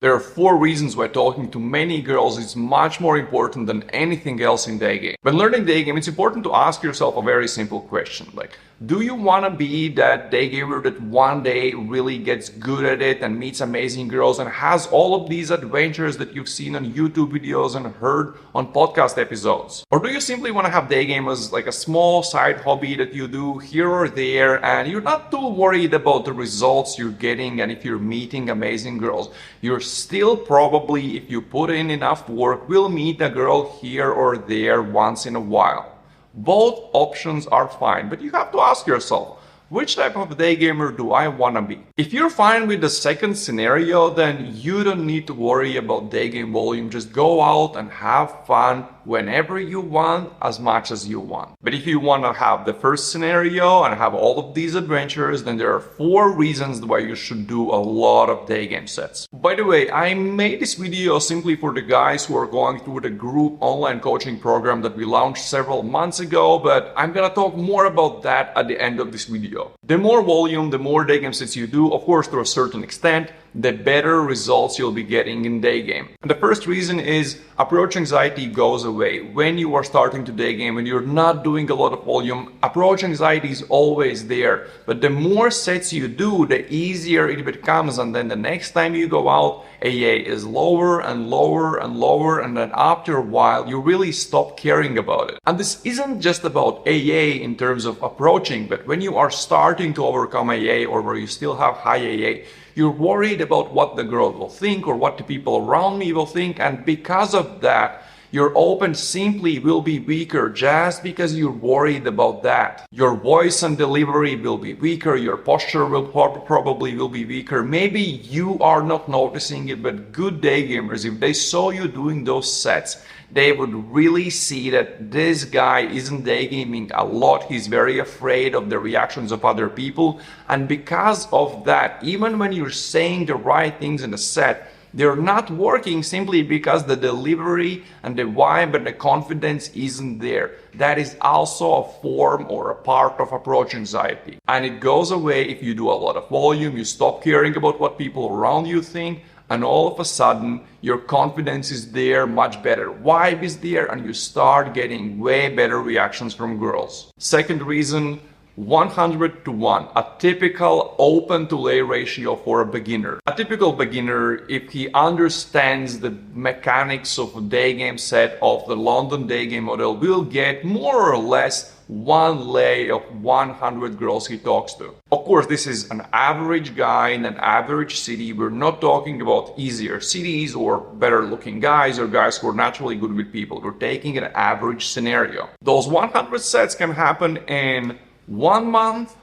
There are 4 reasons why talking to many girls is much more important than anything else in daygame. When learning daygame, it's important to ask yourself a very simple question, like, do you want to be that daygamer that one day really gets good at it and meets amazing girls and has all of these adventures that you've seen on YouTube videos and heard on podcast episodes? Or do you simply want to have daygame as like a small side hobby that you do here or there, and you're not too worried about the results you're getting and if you're meeting amazing girls? You're still probably, if you put in enough work, will meet a girl here or there once in a while. Both options are fine, but you have to ask yourself, which type of daygamer do I want to be? If you're fine with the second scenario, then you don't need to worry about daygame volume. Just go out and have fun whenever you want, as much as you want. But if you want to have the first scenario and have all of these adventures, then there are 4 reasons why you should do a lot of daygame sets. By the way, I made this video simply for the guys who are going through the group online coaching program that we launched several months ago, but I'm gonna talk more about that at the end of this video. The more volume, the more daygame sets you do, of course, to a certain extent, the better results you'll be getting in daygame. And the first reason is approach anxiety goes away. When you are starting to daygame, when you're not doing a lot of volume, approach anxiety is always there. But the more sets you do, the easier it becomes, and then the next time you go out, AA is lower and lower and lower, and then after a while you really stop caring about it. And this isn't just about AA in terms of approaching, but when you are starting to overcome AA or where you still have high AA, you're worried about what the girl will think or what the people around me will think, and because of that, your open simply will be weaker just because you're worried about that. Your voice and delivery will be weaker, your posture will probably be weaker. Maybe you are not noticing it, but good daygamers, if they saw you doing those sets, they would really see that this guy isn't daygaming a lot. He's very afraid of the reactions of other people. And because of that, even when you're saying the right things in the set, they're not working simply because the delivery and the vibe and the confidence isn't there. That is also a form or a part of approach anxiety. And it goes away if you do a lot of volume, you stop caring about what people around you think, and all of a sudden your confidence is there, much better vibe is there, and you start getting way better reactions from girls. Second reason, 100 to 1, a typical open to lay ratio for a beginner. A typical beginner, if he understands the mechanics of a daygame set of the London daygame model, will get more or less 1 lay of 100 girls he talks to. Of course, this is an average guy in an average city. We're not talking about easier cities or better looking guys or guys who are naturally good with people. We're taking an average scenario. Those 100 sets can happen in 1 month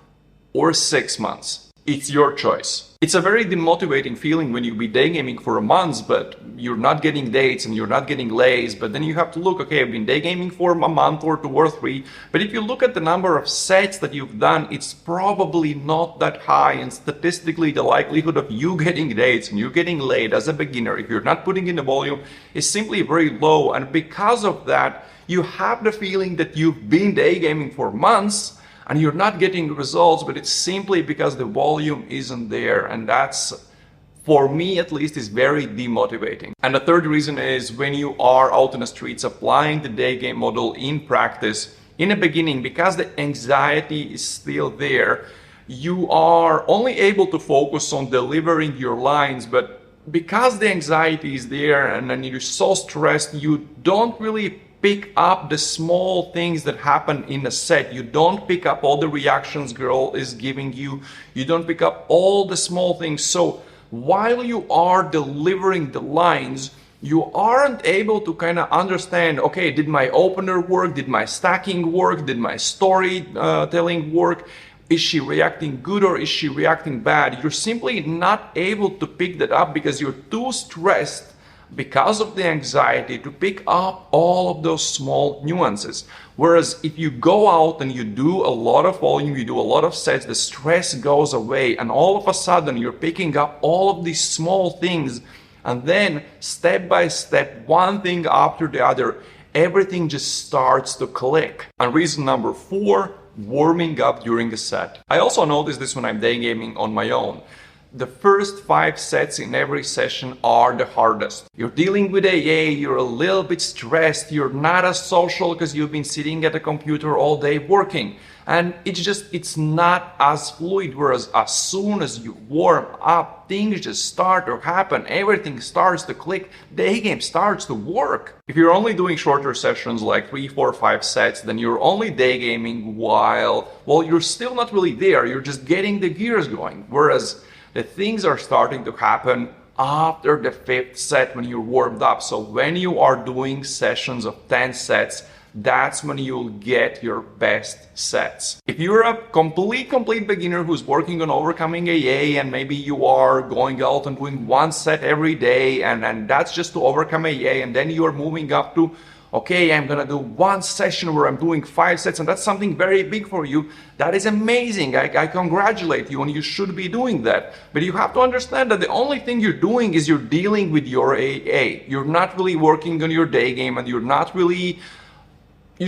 or 6 months. It's your choice. It's a very demotivating feeling when you be daygaming for a month, but you're not getting dates and you're not getting lays, but then you have to look, okay, I've been daygaming for a month or 2 or 3, but if you look at the number of sets that you've done, it's probably not that high, and statistically the likelihood of you getting dates and you getting laid as a beginner, if you're not putting in the volume, is simply very low. And because of that, you have the feeling that you've been daygaming for months and you're not getting results, but it's simply because the volume isn't there. And that's, for me at least, is very demotivating. And the third reason is when you are out in the streets applying the daygame model in practice, in the beginning, because the anxiety is still there, you are only able to focus on delivering your lines, but because the anxiety is there and then you're so stressed, you don't really pick up the small things that happen in a set. You don't pick up all the reactions girl is giving you. You don't pick up all the small things. So while you are delivering the lines, you aren't able to kind of understand, okay, did my opener work? Did my stacking work? Did my storytelling work? Is she reacting good or is she reacting bad? You're simply not able to pick that up because you're too stressed because of the anxiety to pick up all of those small nuances. Whereas if you go out and you do a lot of volume, you do a lot of sets, the stress goes away, and all of a sudden you're picking up all of these small things, and then step by step, one thing after the other, everything just starts to click. And reason number 4, warming up during a set. I also notice this when I'm daygaming on my own. The first 5 sets in every session are the hardest. You're dealing with AA, you're a little bit stressed, you're not as social because you've been sitting at a computer all day working. And it's not as fluid, whereas as soon as you warm up, things just start to happen, everything starts to click, the game starts to work. If you're only doing shorter sessions like 3, 4, 5 sets, then you're only day gaming while you're still not really there, you're just getting the gears going. Whereas the things are starting to happen after the 5th set when you're warmed up. So when you are doing sessions of 10 sets, that's when you'll get your best sets. If you're a complete beginner who's working on overcoming AA, and maybe you are going out and doing 1 set every day, and that's just to overcome AA, and then you're moving up to, okay, I'm gonna do 1 session where I'm doing 5 sets, and that's something very big for you. That is amazing. I congratulate you, and you should be doing that. But you have to understand that the only thing you're doing is you're dealing with your AA. You're not really working on your day game, and you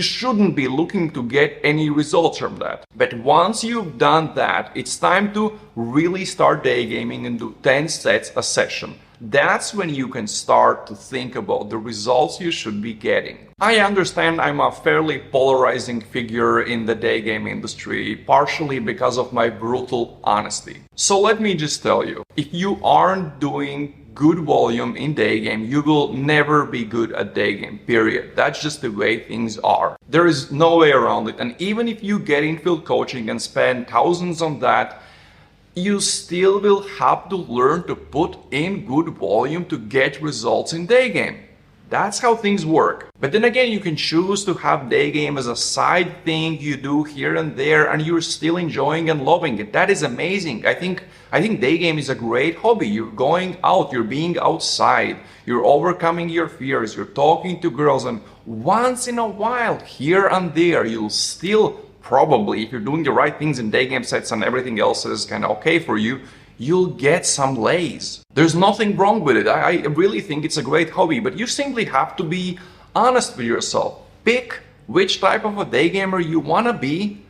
shouldn't be looking to get any results from that. But once you've done that, it's time to really start day gaming and do 10 sets a session. That's when you can start to think about the results you should be getting. I understand I'm a fairly polarizing figure in the day game industry, partially because of my brutal honesty. So let me just tell you, if you aren't doing good volume in day game, you will never be good at day game, period. That's just the way things are. There is no way around it. And even if you get infield coaching and spend thousands on that, you still will have to learn to put in good volume to get results in day game. That's how things work. But then again, you can choose to have day game as a side thing you do here and there, and you're still enjoying and loving it. That is amazing. I think day game is a great hobby. You're going out, you're being outside, you're overcoming your fears, you're talking to girls, and once in a while, here and there, you'll still probably, if you're doing the right things in day game sets and everything else is kind of okay for you, you'll get some lays. There's nothing wrong with it. I really think it's a great hobby, but you simply have to be honest with yourself. Pick which type of a day gamer you want to be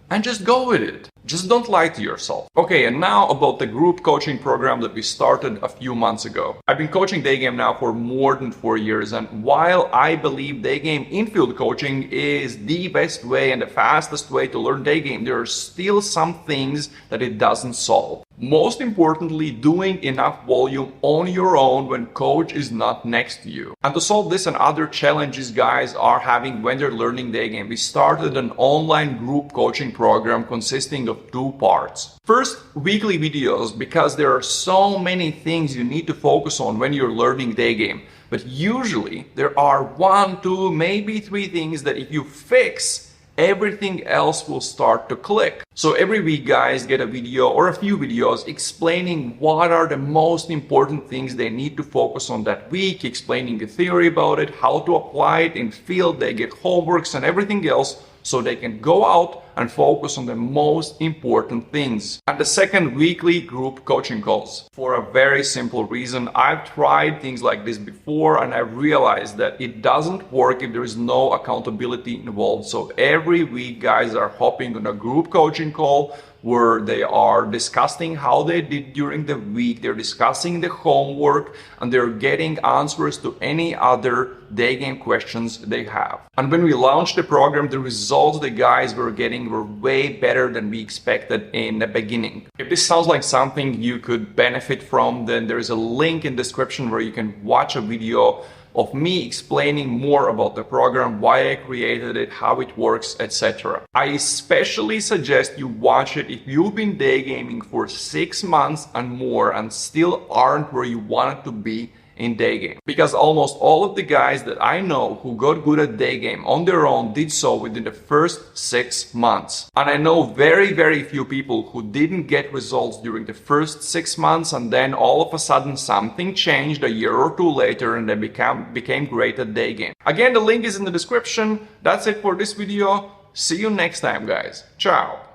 and just go with it. Just don't lie to yourself. Okay, and now about the group coaching program that we started a few months ago. I've been coaching day game now for more than 4 years, and while I believe day game infield coaching is the best way and the fastest way to learn day game, there are still some things that it doesn't solve. Most importantly, doing enough volume on your own when coach is not next to you. And to solve this and other challenges guys are having when they're learning day game, we started an online group coaching program consisting of 2 parts. First, weekly videos, because there are so many things you need to focus on when you're learning day game. But usually there are 1, 2, maybe 3 things that if you fix, everything else will start to click. So every week guys get a video or a few videos explaining what are the most important things they need to focus on that week, explaining the theory about it, how to apply it in field, they get homeworks and everything else so they can go out and focus on the most important things. And the second, weekly group coaching calls. For a very simple reason, I've tried things like this before and I realized that it doesn't work if there is no accountability involved. So every week guys are hopping on a group coaching call where they are discussing how they did during the week, they're discussing the homework, and they're getting answers to any other day game questions they have. And when we launched the program, the results the guys were getting were way better than we expected in the beginning. If this sounds like something you could benefit from, then there is a link in the description where you can watch a video of me explaining more about the program, why I created it, how it works, etc. I especially suggest you watch it if you've been day gaming for 6 months and more and still aren't where you wanted to be in day game. Because almost all of the guys that I know who got good at day game on their own did so within the first 6 months. And I know very few people who didn't get results during the first 6 months and then all of a sudden something changed a year or 2 later and they became great at day game. Again, the link is in the description. That's it for this video. See you next time, guys. Ciao.